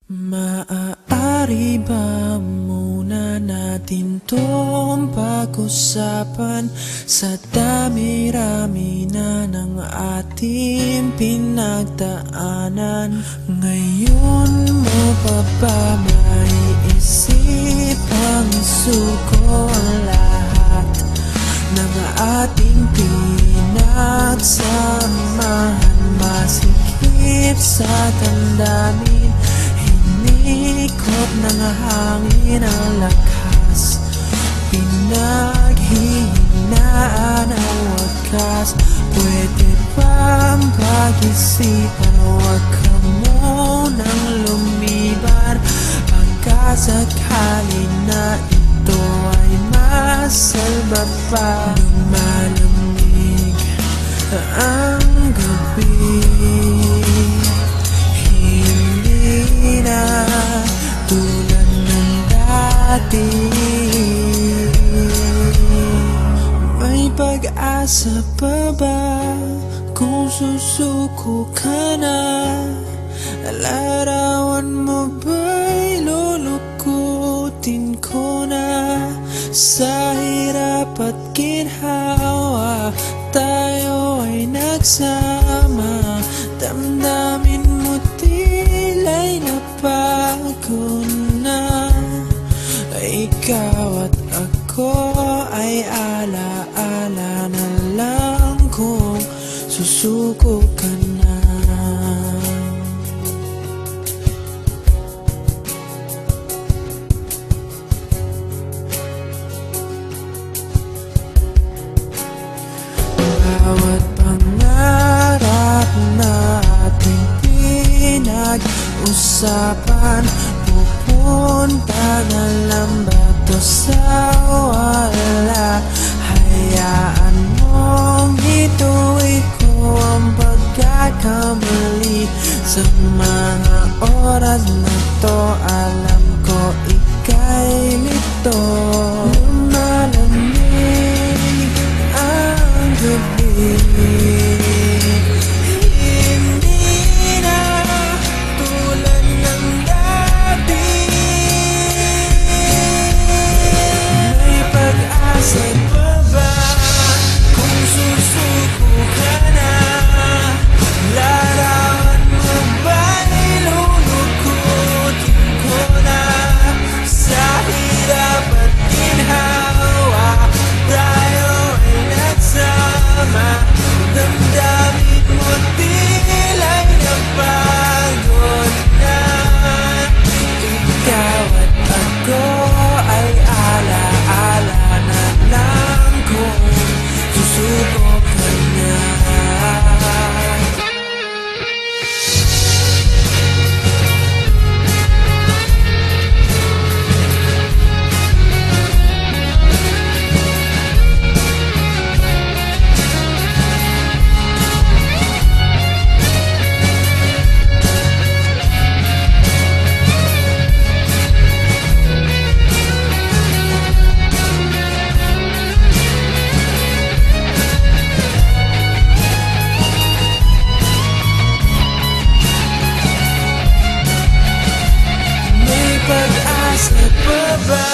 Maaari ba muna natin tong pag-usapan sa dami-rami na ng ating pinagdaanan? Ngayon mo pa ba maiisip ang isuko ang lahat ng ating pinagsamahan? Masikip sa damdamin, hinikot ng hangin ang lakas, pinaghihinaan ang wakas. Pwede bang pag-isipan, huwag ka munang lumiban, pagkasakali na ito ay masalba pa. Lumalamig ang gabi, hindi na tulad ng dati. May pag-asa pa ba kung susuko ka na? Larawan mo ba'y lulukutin ko na? Sa hirap at ginhawa tayo ay nagsama, damdamin mo tila'y nabago na. Ikaw at ako ay alaala na lang kung susuko ka na. Bawat pangarap na ating pinag-usapan, pupunta na lang ba to sa wala? Hayaan mong ituloy ko ang pagkakamali. Sa mga oras na to, alam ko ika'y lito. Lumalamig ang gabi, hindi na tulad ng dati. May pag-asa pa ba kung susuko ka na? Larawan mo ba'y lulukutin ko na? Sa hirap at ginhawa tayo ay nagsama, damdamin mo tila'y napagod na. Ikaw at ako ay alaala na lang kung susuko ka na. May pag-asa pa ba